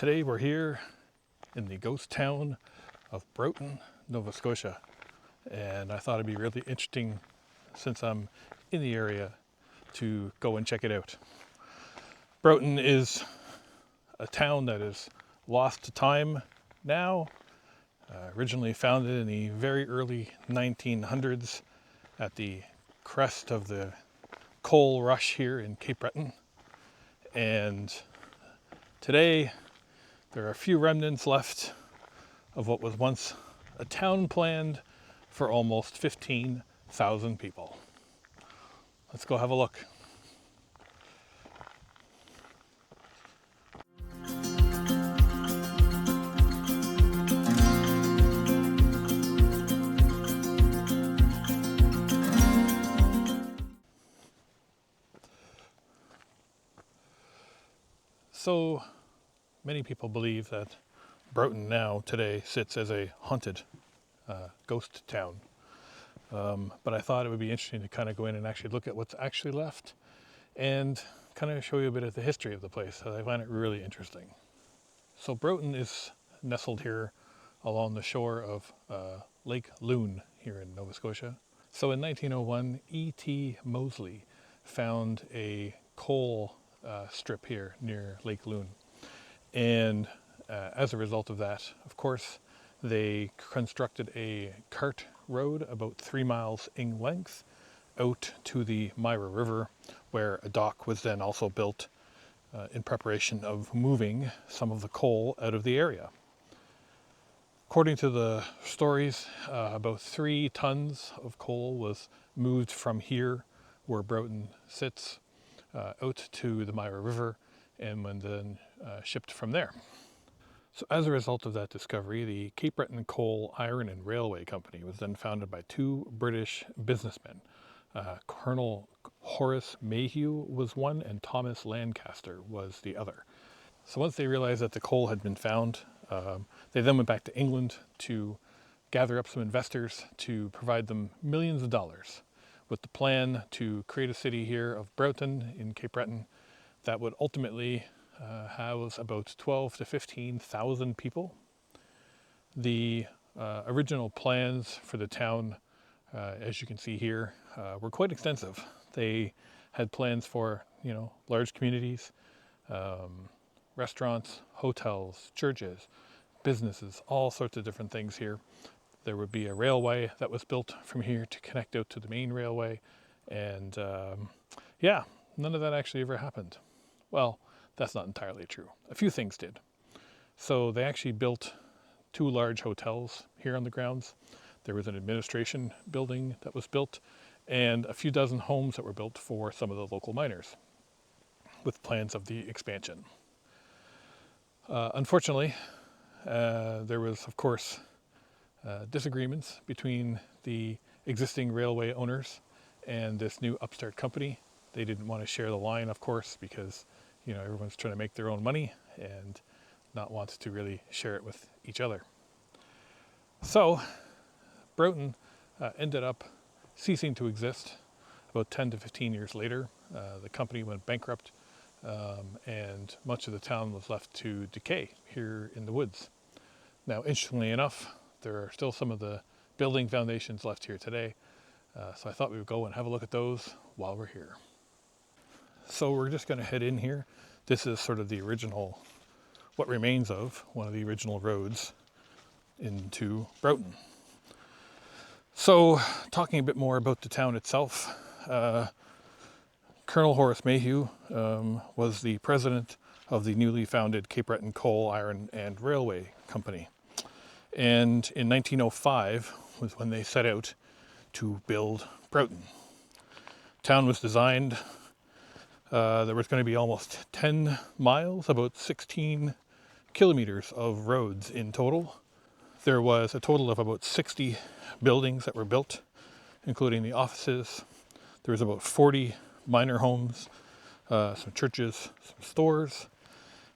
Today we're here in the ghost town of Broughton, Nova Scotia, and I thought it'd be really interesting, since I'm in the area, to go and check it out. Broughton is a town that is lost to time now, originally founded in the very early 1900s at the crest of the coal rush here in Cape Breton, and today there are a few remnants left of what was once a town planned for almost 15,000 people. Let's go have a look. So many people believe that Broughton now today sits as a haunted ghost town. But I thought it would be interesting to kind of go in and actually look at what's actually left and kind of show you a bit of the history of the place. I find it really interesting. So Broughton is nestled here along the shore of Lake Loon here in Nova Scotia. So in 1901, E.T. Moseley found a coal strip here near Lake Loon. And as a result of that, of course, they constructed a cart road about 3 miles in length out to the Myra River, where a dock was then also built in preparation of moving some of the coal out of the area. According to the stories, about 3 tons of coal was moved from here, where Broughton sits, out to the Myra River, and then shipped from there. So as a result of that discovery, the Cape Breton Coal, Iron and Railway Company was then founded by 2 British businessmen. Colonel Horace Mayhew was one, and Thomas Lancaster was the other. So once they realized that the coal had been found, they then went back to England to gather up some investors to provide them millions of dollars with the plan to create a city here of Broughton in Cape Breton that would ultimately house about 12 to 15,000 people. The original plans for the town, as you can see here, were quite extensive. They had plans for, large communities, restaurants, hotels, churches, businesses, all sorts of different things here. There would be a railway that was built from here to connect out to the main railway, and none of that actually ever happened. Well, that's not entirely true. A few things did. So they actually built 2 large hotels here on the grounds. There was an administration building that was built, and a few dozen homes that were built for some of the local miners, with plans of the expansion. Unfortunately, there was, of course, disagreements between the existing railway owners and this new upstart company. They didn't want to share the line, of course, because everyone's trying to make their own money and not want to really share it with each other. So Broughton ended up ceasing to exist about 10 to 15 years later. The company went bankrupt, and much of the town was left to decay here in the woods. Now, interestingly enough, there are still some of the building foundations left here today, so I thought we would go and have a look at those while we're here. So we're just going to head in here. This is sort of the original, what remains of one of the original roads into Broughton. So talking a bit more about the town itself, Colonel Horace Mayhew was the president of the newly founded Cape Breton Coal, Iron and Railway Company. And in 1905 was when they set out to build Broughton. Town was designed. There was going to be almost 10 miles, about 16 kilometers of roads in total. There was a total of about 60 buildings that were built, including the offices. There was about 40 miner homes, some churches, some stores,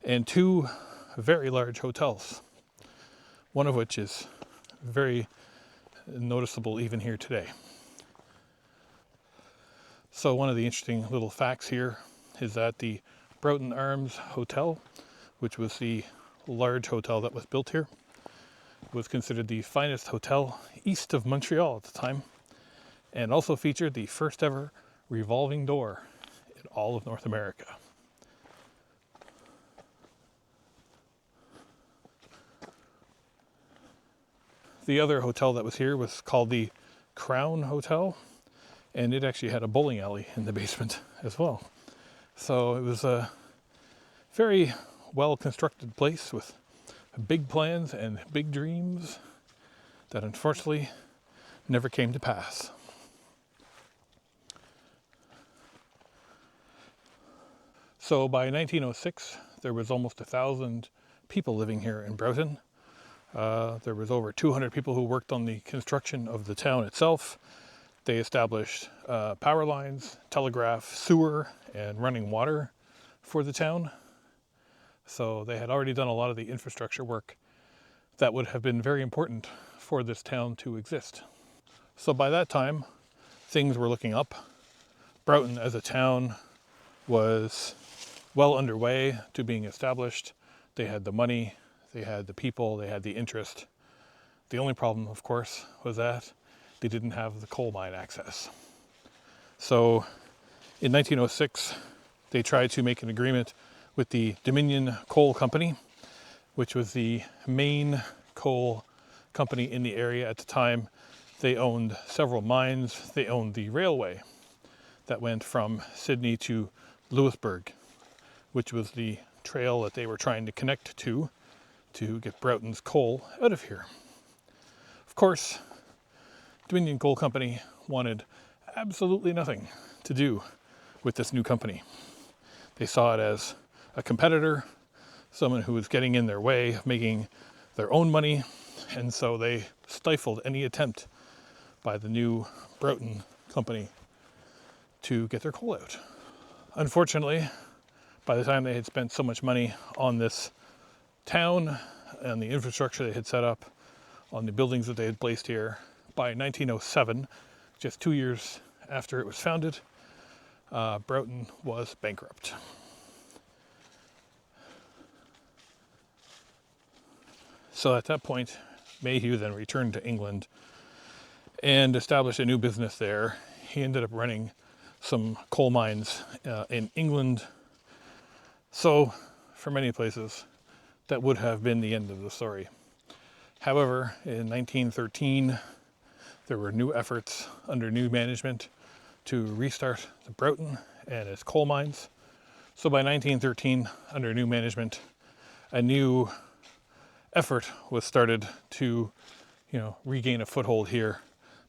and 2 very large hotels, one of which is very noticeable even here today. So one of the interesting little facts here is that the Broughton Arms Hotel, which was the large hotel that was built here. It was considered the finest hotel east of Montreal at the time, and also featured the first ever revolving door in all of North America. The other hotel that was here was called the Crown Hotel, and it actually had a bowling alley in the basement as well. So it was a very well constructed place with big plans and big dreams that unfortunately never came to pass. So by 1906, there was almost 1,000 people living here in Broughton. There was over 200 people who worked on the construction of the town itself. They established power lines, telegraph, sewer, and running water for the town. So they had already done a lot of the infrastructure work that would have been very important for this town to exist. So by that time, things were looking up. Broughton as a town was well underway to being established. They had the money, they had the people, they had the interest. The only problem, of course, was that they didn't have the coal mine access. So in 1906, they tried to make an agreement with the Dominion Coal Company, which was the main coal company in the area at the time. They owned several mines. They owned the railway that went from Sydney to Louisbourg, which was the trail that they were trying to connect to get Broughton's coal out of here. Of course, Dominion Coal Company wanted absolutely nothing to do with this new company. They saw it as a competitor, someone who was getting in their way of making their own money, and so they stifled any attempt by the new Broughton company to get their coal out. Unfortunately, by the time they had spent so much money on this town and the infrastructure they had set up, on the buildings that they had placed here, by 1907, just 2 years after it was founded, Broughton was bankrupt. So at that point, Mayhew then returned to England and established a new business there. He ended up running some coal mines in England. So for many places, that would have been the end of the story. However, in 1913, there were new efforts under new management to restart the Broughton and its coal mines. So by 1913, under new management, a new effort was started to, regain a foothold here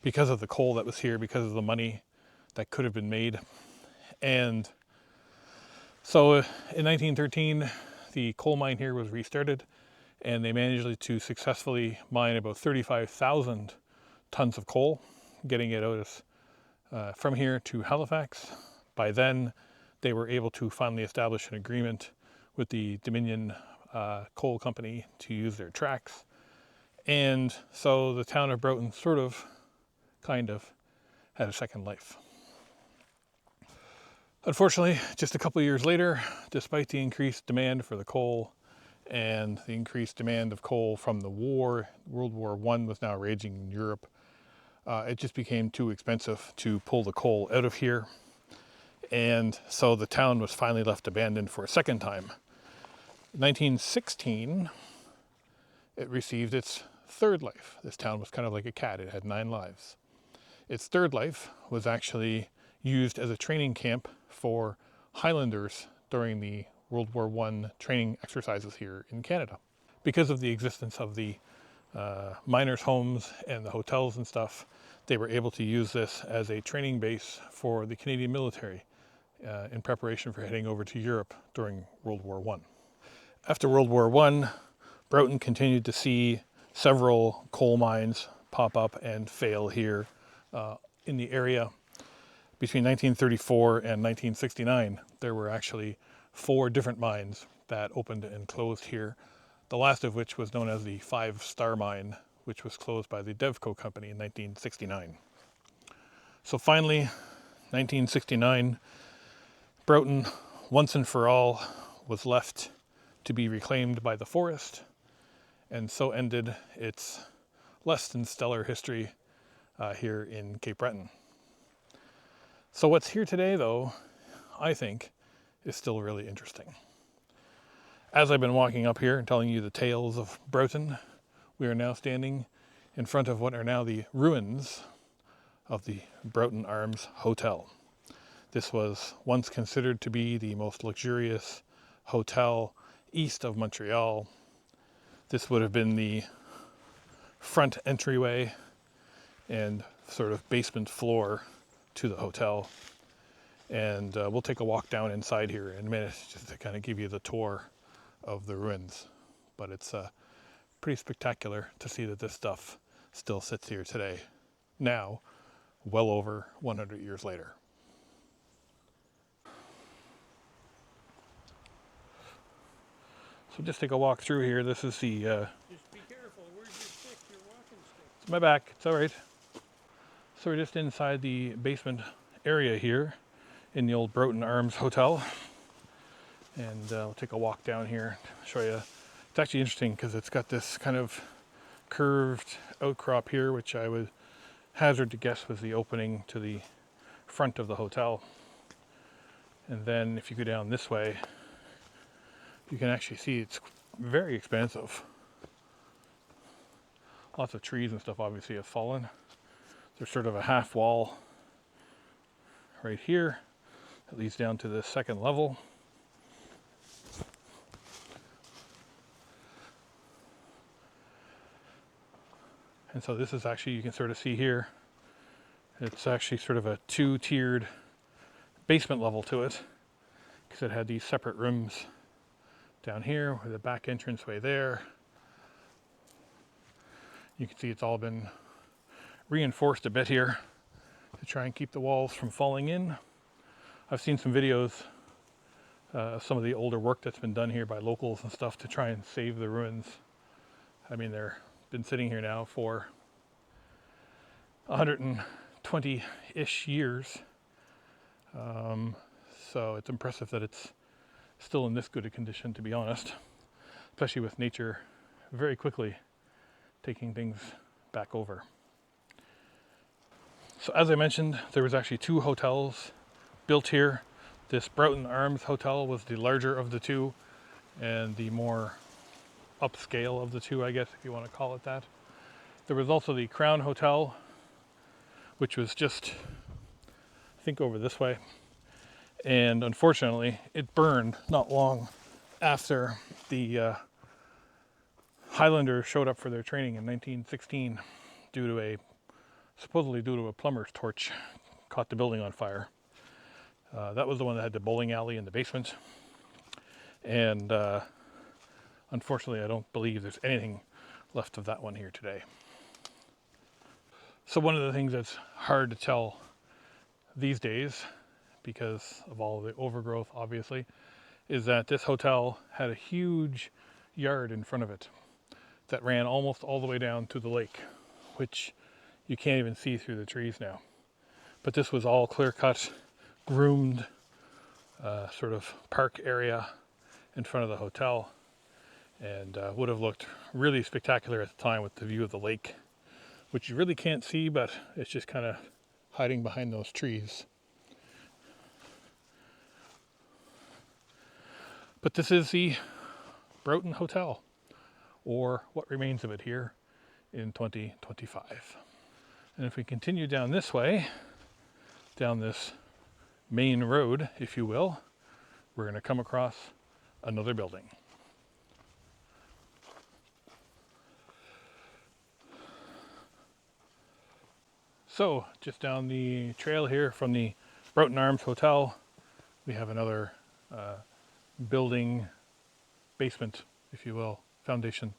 because of the coal that was here, because of the money that could have been made. And so in 1913, the coal mine here was restarted, and they managed to successfully mine about 35,000 tons of coal, getting it out from here to Halifax. By then, they were able to finally establish an agreement with the Dominion Coal Company to use their tracks. And so the town of Broughton kind of had a second life. Unfortunately, just a couple of years later, despite the increased demand for the coal and the increased demand of coal from the war, World War I was now raging in Europe, it just became too expensive to pull the coal out of here. And so the town was finally left abandoned for a second time. In 1916, it received its third life. This town was kind of like a cat. It had 9 lives. Its third life was actually used as a training camp for Highlanders during the World War I training exercises here in Canada. Because of the existence of the miners' homes and the hotels and stuff, they were able to use this as a training base for the Canadian military in preparation for heading over to Europe during World War I. After World War I, Broughton continued to see several coal mines pop up and fail here in the area. Between 1934 and 1969, there were actually 4 different mines that opened and closed here, the last of which was known as the 5 Star Mine, which was closed by the Devco Company in 1969. So finally, 1969, Broughton, once and for all, was left to be reclaimed by the forest, and so ended its less than stellar history here in Cape Breton. So what's here today, though, I think, is still really interesting. As I've been walking up here and telling you the tales of Broughton, we are now standing in front of what are now the ruins of the Broughton Arms Hotel. This was once considered to be the most luxurious hotel east of Montreal. This would have been the front entryway and sort of basement floor to the hotel. And we'll take a walk down inside here in a minute just to kind of give you the tour of the ruins. But it's pretty spectacular to see that this stuff still sits here today, now well over 100 years later. So just take a walk through here. This is the... Just be careful. Where's your stick? Your walking stick? It's my back. It's all right. So we're just inside the basement area here in the old Broughton Arms Hotel. And we'll take a walk down here to show you. It's actually interesting because it's got this kind of curved outcrop here, which I would hazard to guess was the opening to the front of the hotel. And then if you go down this way, you can actually see it's very expansive. Lots of trees and stuff obviously have fallen. There's sort of a half wall right here that leads down to the second level. And so this is actually, you can sort of see here, it's actually sort of a two-tiered basement level to it, because it had these separate rooms down here with a back entranceway there. You can see it's all been reinforced a bit here to try and keep the walls from falling in. I've seen some videos of some of the older work that's been done here by locals and stuff to try and save the ruins. I mean, they're been sitting here now for 120-ish years. So it's impressive that it's still in this good a condition, to be honest, especially with nature very quickly taking things back over. So as I mentioned, there was actually two hotels built here. This Broughton Arms Hotel was the larger of the two and the more upscale of the two, I guess, if you want to call it that. There was also the Crown Hotel, which was just, I think, over this way. And unfortunately, it burned not long after the Highlanders showed up for their training in 1916 supposedly due to a plumber's torch caught the building on fire. That was the one that had the bowling alley in the basement. And unfortunately, I don't believe there's anything left of that one here today. So one of the things that's hard to tell these days, because of all the overgrowth, obviously, is that this hotel had a huge yard in front of it that ran almost all the way down to the lake, which you can't even see through the trees now. But this was all clear-cut, groomed, sort of park area in front of the hotel, and would have looked really spectacular at the time with the view of the lake, which you really can't see, but it's just kind of hiding behind those trees. But this is the Broughton Hotel, or what remains of it here in 2025. And if we continue down this way, down this main road, if you will, we're going to come across another building. So, just down the trail here from the Broughton Arms Hotel, we have another building, basement, if you will, foundation.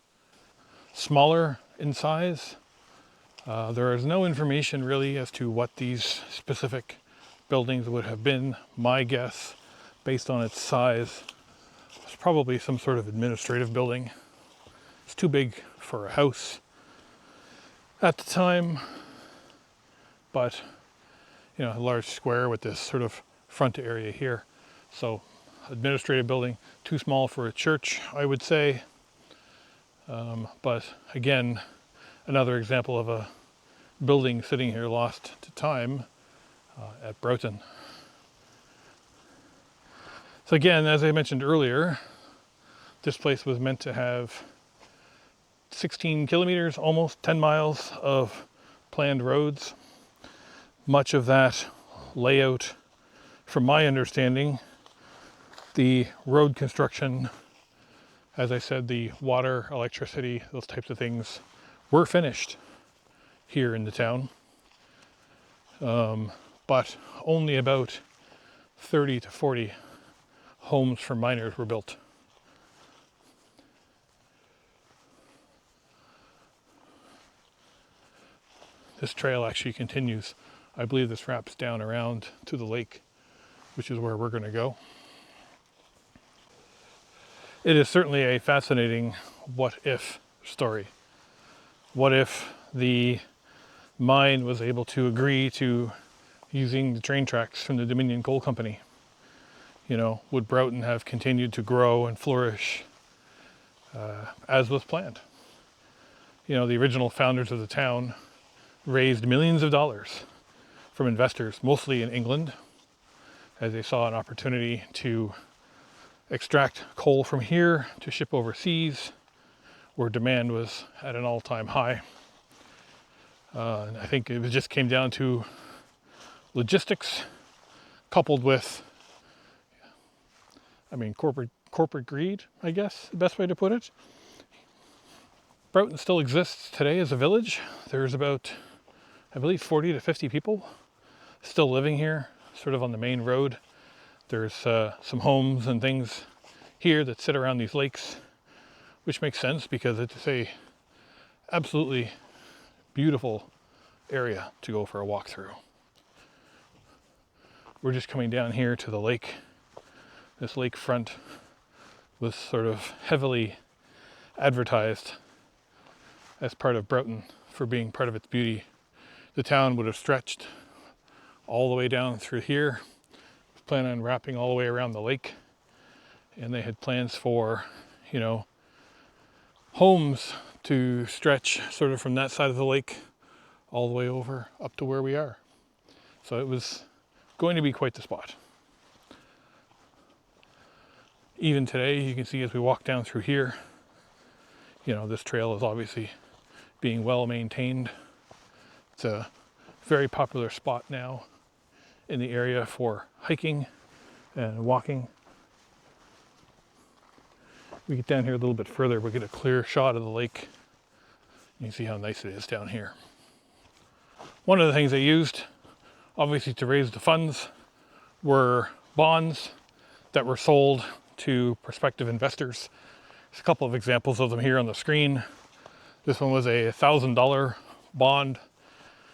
Smaller in size. There is no information really as to what these specific buildings would have been. My guess, based on its size, is probably some sort of administrative building. It's too big for a house at the time, but you know, a large square with this sort of front area here. So administrative building, too small for a church, I would say. But again, another example of a building sitting here lost to time at Broughton. So again, as I mentioned earlier, this place was meant to have 16 kilometers, almost 10 miles of planned roads. Much of that layout, from my understanding, the road construction, as I said, the water, electricity, those types of things were finished here in the town. But only about 30 to 40 homes for miners were built. This trail actually continues. I believe this wraps down around to the lake, which is where we're going to go. It is certainly a fascinating what if story. What if the mine was able to agree to using the train tracks from the Dominion Coal Company? You know, would Broughton have continued to grow and flourish as was planned? You know, the original founders of the town raised millions of dollars from investors, mostly in England, as they saw an opportunity to extract coal from here to ship overseas, where demand was at an all-time high. And I think it just came down to logistics, coupled with, corporate greed, I guess, the best way to put it. Broughton still exists today as a village. There's about, I believe, 40 to 50 people still living here, sort of on the main road. There's some homes and things here that sit around these lakes, which makes sense because it's a absolutely beautiful area to go for a walk through. We're just coming down here to the lake. This lakefront was sort of heavily advertised as part of Broughton for being part of its beauty. The town would have stretched all the way down through here, planning on wrapping all the way around the lake, and they had plans for, homes to stretch sort of from that side of the lake all the way over up to where we are. So it was going to be quite the spot. Even today, you can see as we walk down through here, this trail is obviously being well maintained. It's a very popular spot now in the area for hiking and walking. We get down here a little bit further, we get a clear shot of the lake. You can see how nice it is down here. One of the things they used, obviously, to raise the funds were bonds that were sold to prospective investors. There's a couple of examples of them here on the screen. This one was a $1,000 bond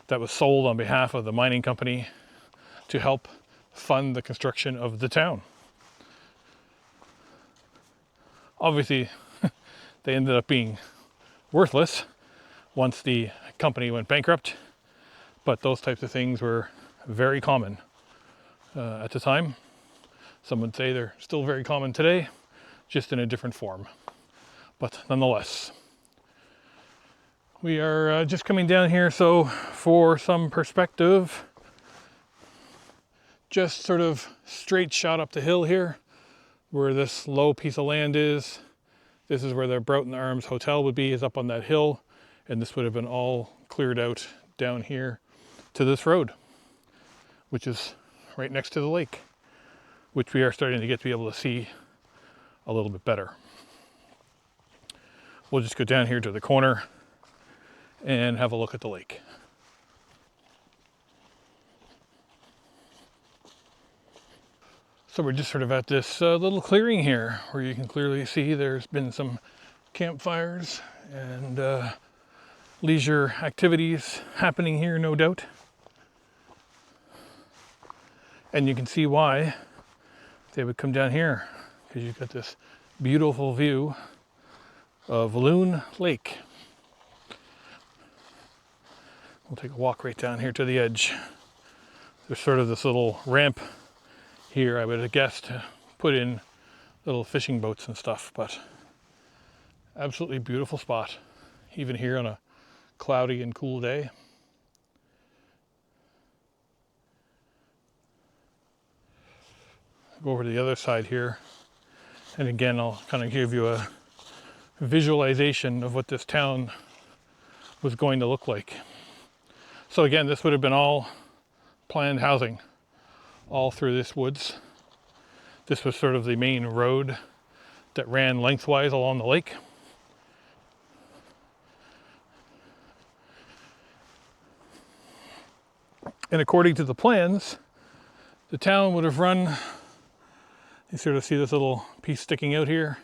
that was sold on behalf of the mining company to help fund the construction of the town. Obviously, they ended up being worthless once the company went bankrupt, but those types of things were very common at the time. Some would say they're still very common today, just in a different form. But nonetheless, we are just coming down here, so for some perspective, just sort of straight shot up the hill here, where this low piece of land is. This is where the Broughton Arms Hotel would be, is up on that hill, and this would have been all cleared out down here to this road, which is right next to the lake, which we are starting to get to be able to see a little bit better. We'll just go down here to the corner and have a look at the lake. So we're just sort of at this little clearing here where you can clearly see there's been some campfires and leisure activities happening here, no doubt. And you can see why they would come down here, because you've got this beautiful view of Loon Lake. We'll take a walk right down here to the edge. There's sort of this little ramp here, I would have guessed, to put in little fishing boats and stuff, but absolutely beautiful spot, even here on a cloudy and cool day. Go over to the other side here, and again I'll kind of give you a visualization of what this town was going to look like. So again, this would have been all planned housing all through this woods. This was sort of the main road that ran lengthwise along the lake. And according to the plans, the town would have run, you sort of see this little piece sticking out here,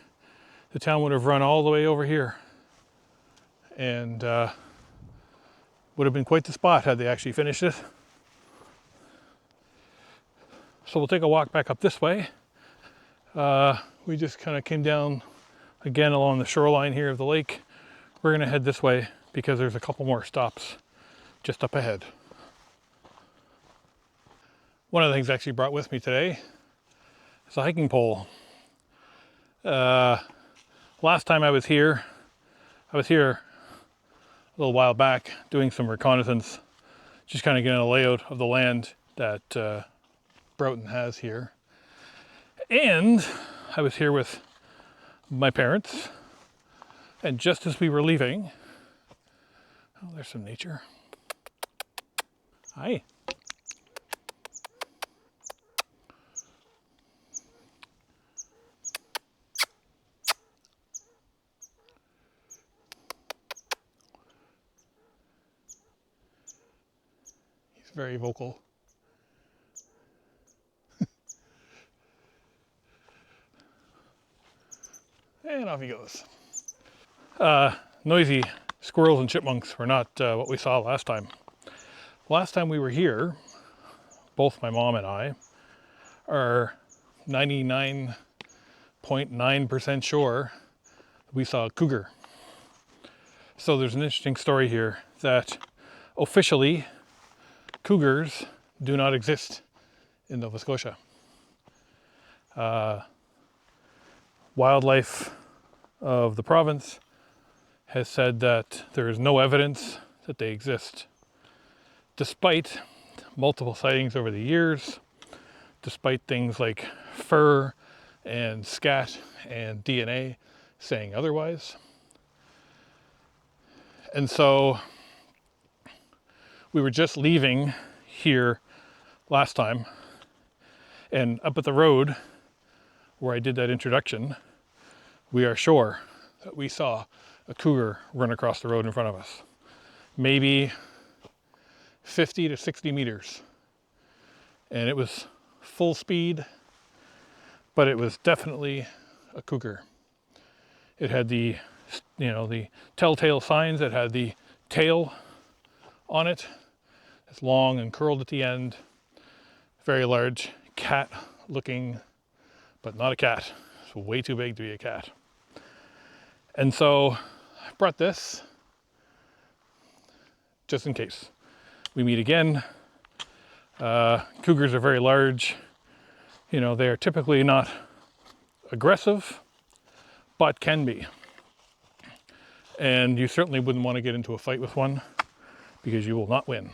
the town would have run all the way over here. And would have been quite the spot had they actually finished it. So we'll take a walk back up this way. We just kind of came down again along the shoreline here of the lake. We're going to head this way because there's a couple more stops just up ahead. One of the things I actually brought with me today is a hiking pole. Last time I was here a little while back doing some reconnaissance, just kind of getting a layout of the land that Broughton has here. And I was here with my parents, and just as we were leaving, oh, there's some nature. Hi. He's very vocal. And off he goes. Noisy squirrels and chipmunks were not what we saw last time. Last time we were here, both my mom and I are 99.9% sure we saw a cougar. So there's an interesting story here that officially cougars do not exist in Nova Scotia. Wildlife of the province has said that there is no evidence that they exist, despite multiple sightings over the years, despite things like fur and scat and DNA saying otherwise. And so we were just leaving here last time, and up at the road where I did that introduction, we are sure that we saw a cougar run across the road in front of us. Maybe 50 to 60 meters. And it was full speed, but it was definitely a cougar. It had the telltale signs. It had the tail on it. It's long and curled at the end. Very large cat looking, but not a cat. It's way too big to be a cat. And so I brought this just in case we meet again. Cougars are very large. They are typically not aggressive, but can be. And you certainly wouldn't want to get into a fight with one because you will not win.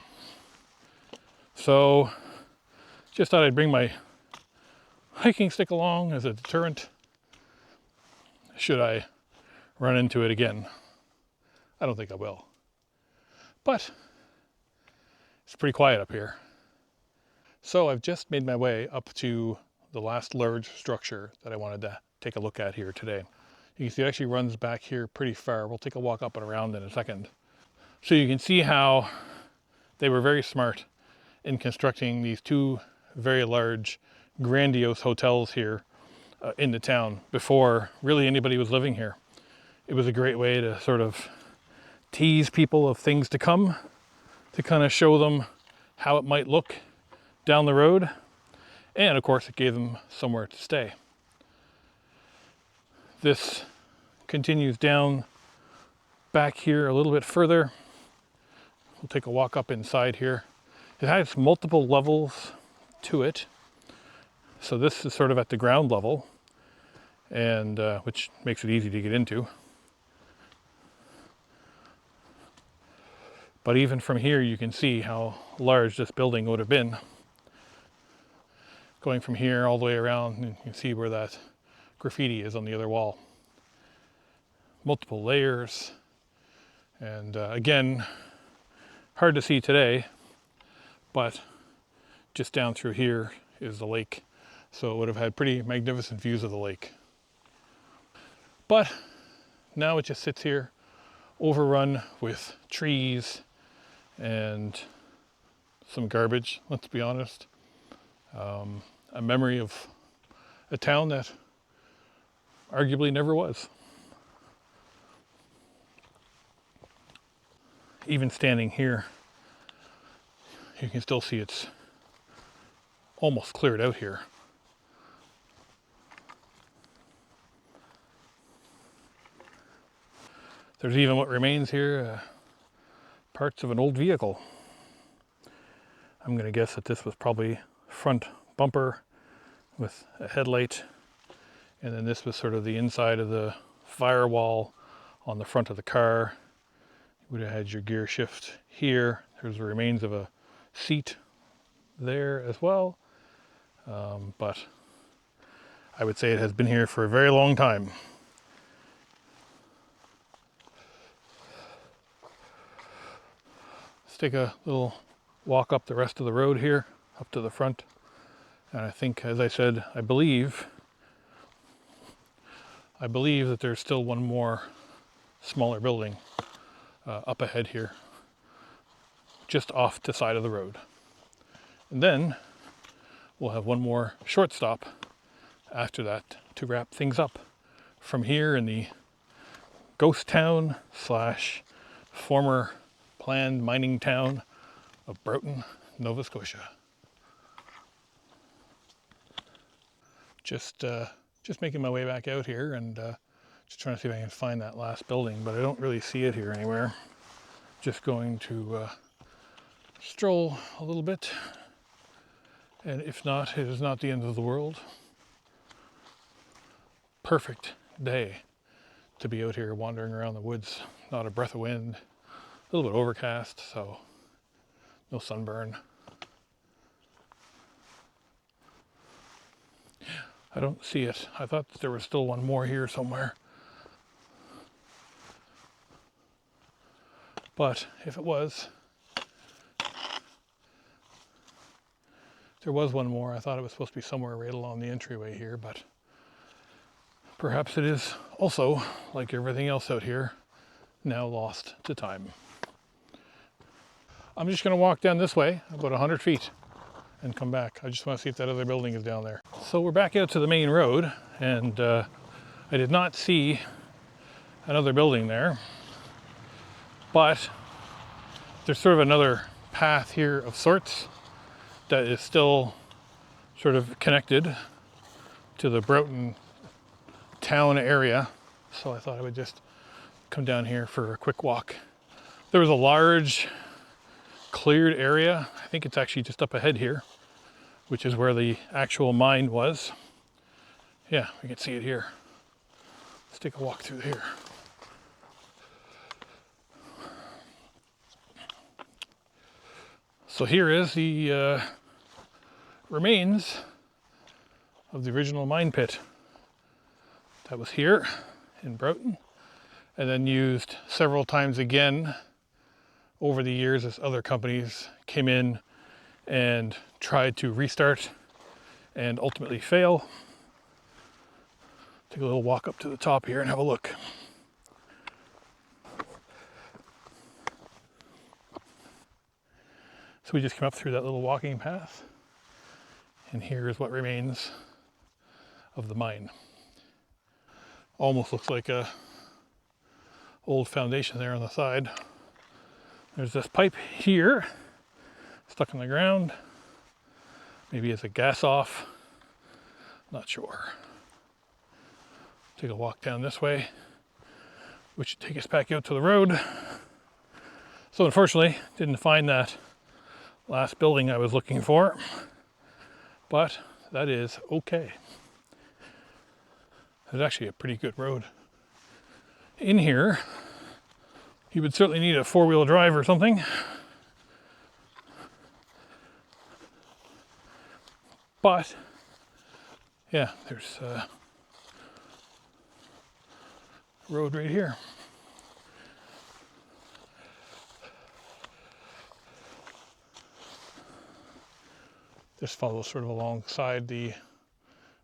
So just thought I'd bring my hiking stick along as a deterrent should I run into it again. I don't think I will. But it's pretty quiet up here. So I've just made my way up to the last large structure that I wanted to take a look at here today. You can see it actually runs back here pretty far. We'll take a walk up and around in a second. So you can see how they were very smart in constructing these two very large, grandiose hotels here in the town before really anybody was living here. It was a great way to sort of tease people of things to come, to kind of show them how it might look down the road. And of course, it gave them somewhere to stay. This continues down back here a little bit further. We'll take a walk up inside here. It has multiple levels to it. So this is sort of at the ground level, and which makes it easy to get into. But even from here, you can see how large this building would have been. Going from here all the way around, and you can see where that graffiti is on the other wall. Multiple layers, and again, hard to see today, but just down through here is the lake. So it would have had pretty magnificent views of the lake. But now it just sits here, overrun with trees and some garbage, let's be honest. A memory of a town that arguably never was. Even standing here, you can still see it's almost cleared out here. There's even what remains here, parts of an old vehicle. I'm going to guess that this was probably front bumper with a headlight, and then this was sort of the inside of the firewall on the front of the car. You would have had your gear shift here. There's the remains of a seat there as well, but I would say it has been here for a very long time. Let's take a little walk up the rest of the road here, up to the front. And I think, as I said, I believe that there's still one more smaller building up ahead here, just off the side of the road. And then we'll have one more short stop after that to wrap things up from here in the ghost town slash former planned mining town of Broughton, Nova Scotia. Just making my way back out here, and just trying to see if I can find that last building, but I don't really see it here anywhere. Just going to stroll a little bit, and if not, it is not the end of the world. Perfect day to be out here wandering around the woods. Not a breath of wind, a little bit overcast, so no sunburn. I don't see it. I thought that there was still one more here somewhere. But if it was, there was one more. I thought it was supposed to be somewhere right along the entryway here, but perhaps it is also, like everything else out here, now lost to time. I'm just going to walk down this way about 100 feet and come back. I just want to see if that other building is down there. So we're back out to the main road, and I did not see another building there, but there's sort of another path here of sorts that is still sort of connected to the Broughton town area. So I thought I would just come down here for a quick walk. There was a large cleared area. I think it's actually just up ahead here, which is where the actual mine was. Yeah, we can see it here. Let's take a walk through here. So here is the remains of the original mine pit that was here in Broughton, and then used several times again over the years as other companies came in and tried to restart and ultimately fail. Take a little walk up to the top here and have a look. So we just came up through that little walking path, and here is what remains of the mine. Almost looks like a old foundation there on the side. There's this pipe here, stuck in the ground. Maybe it's a gas off, not sure. Take a walk down this way, which should take us back out to the road. So unfortunately, didn't find that last building I was looking for, but that is okay. There's actually a pretty good road in here. You would certainly need a four-wheel drive or something. But, yeah, there's a road right here. This follows sort of alongside the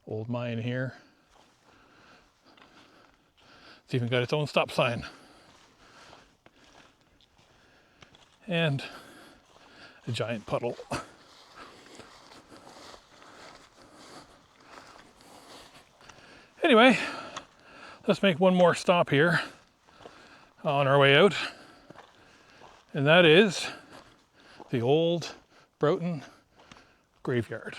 old mine here. It's even got its own stop sign. And a giant puddle. Anyway, let's make one more stop here on our way out. And that is the old Broughton graveyard.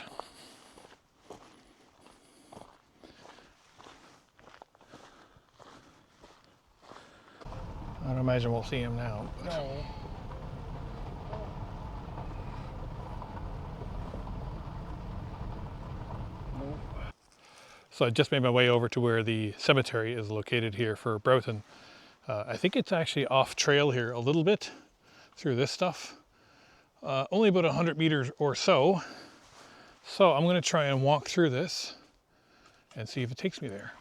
I don't imagine we'll see him now. No. So I just made my way over to where the cemetery is located here for Broughton. I think it's actually off trail here a little bit through this stuff. Only about 100 meters or so. So I'm going to try and walk through this and see if it takes me there.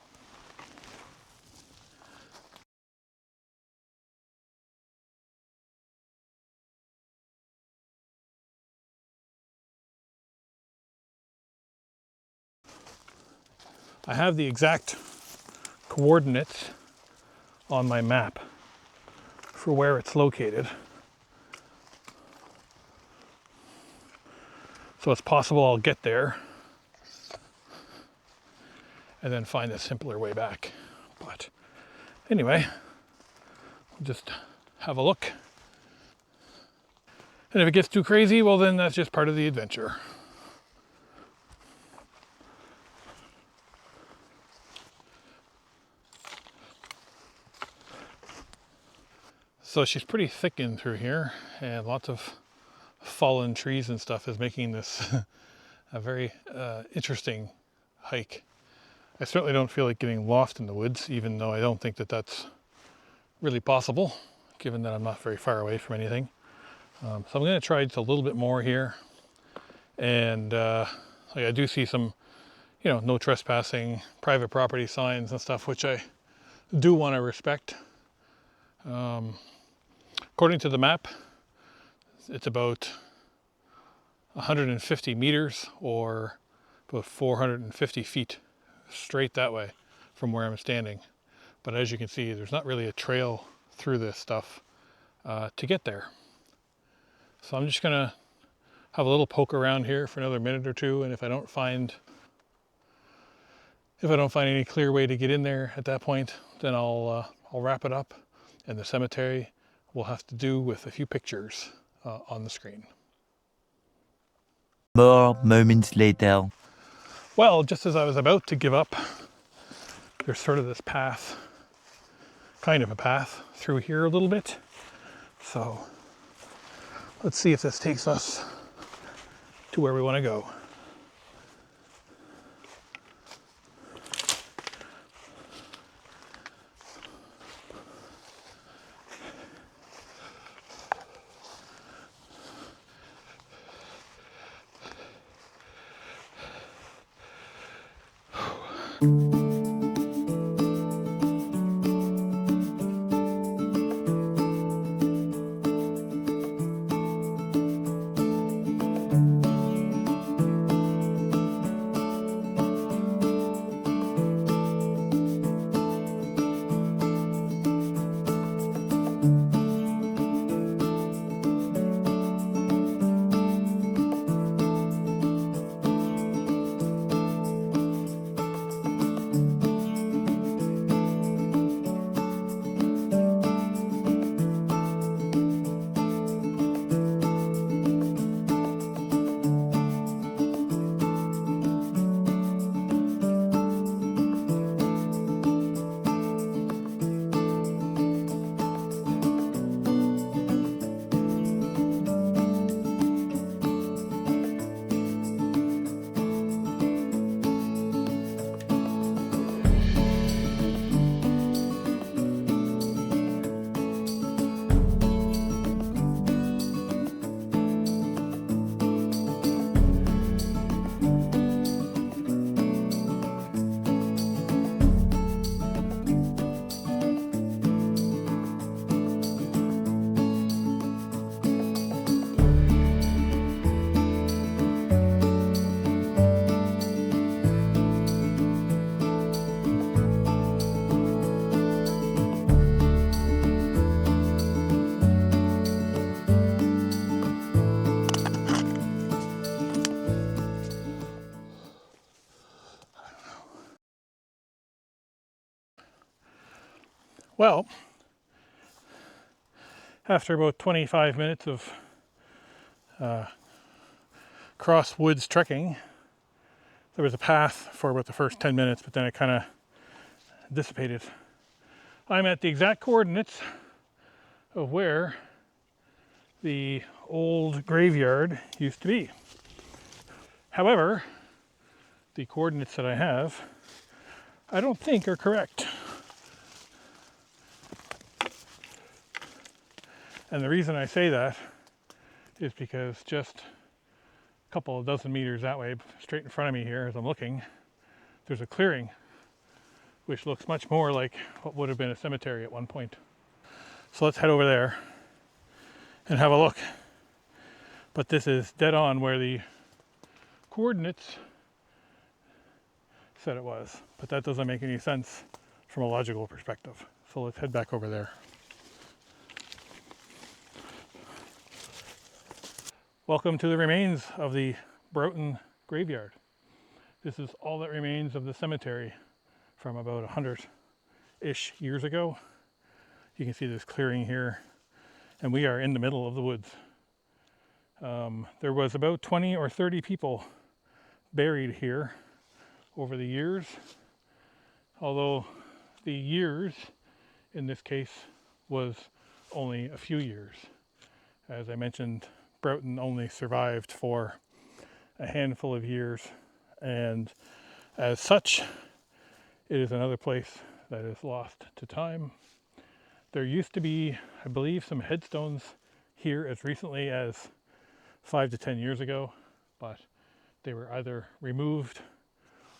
I have the exact coordinates on my map for where it's located. So it's possible I'll get there and then find a simpler way back. But anyway, we'll just have a look. And if it gets too crazy, well then that's just part of the adventure. So she's pretty thick in through here, and lots of fallen trees and stuff is making this a very interesting hike. I certainly don't feel like getting lost in the woods, even though I don't think that that's really possible, given that I'm not very far away from anything. So I'm going to try just a little bit more here, and like I do see some, you know, no trespassing, private property signs and stuff, which I do want to respect. According to the map, it's about 150 meters or about 450 feet straight that way from where I'm standing. But as you can see, there's not really a trail through this stuff to get there. So I'm just gonna have a little poke around here for another minute or two, and if I don't find any clear way to get in there at that point, then I'll wrap it up, and the cemetery will have to do with a few pictures on the screen. More moments later. Well, just as I was about to give up, there's sort of this path, kind of a path through here a little bit. So let's see if this takes us to where we want to go. Well, after about 25 minutes of cross woods trekking, there was a path for about the first 10 minutes, but then it kind of dissipated. I'm at the exact coordinates of where the old graveyard used to be. However, the coordinates that I have, I don't think are correct. And the reason I say that is because just a couple of dozen meters that way, straight in front of me here as I'm looking, there's a clearing which looks much more like what would have been a cemetery at one point. So let's head over there and have a look. But this is dead on where the coordinates said it was, but that doesn't make any sense from a logical perspective. So let's head back over there. Welcome to the remains of the Broughton graveyard. This is all that remains of the cemetery from about 100-ish years ago. You can see this clearing here, and we are in the middle of the woods. There was about 20 or 30 people buried here over the years, although the years in this case was only a few years. As I mentioned, Broughton only survived for a handful of years, and as such, it is another place that is lost to time. There used to be, I believe, some headstones here as recently as 5 to 10 years ago, but they were either removed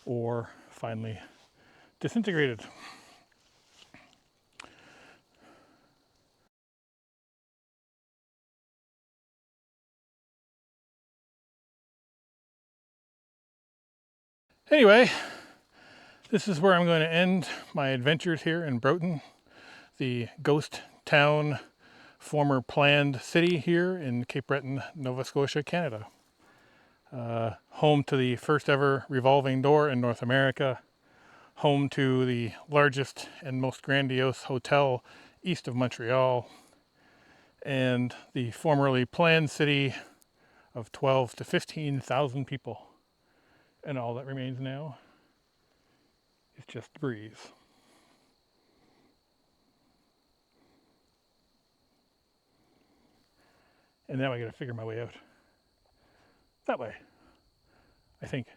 or finally disintegrated. Anyway, this is where I'm going to end my adventures here in Broughton, the ghost town, former planned city here in Cape Breton, Nova Scotia, Canada. Home to the first ever revolving door in North America, home to the largest and most grandiose hotel east of Montreal, and the formerly planned city of 12 to 15,000 people. And all that remains now is just the breeze. And now I gotta figure my way out. That way, I think.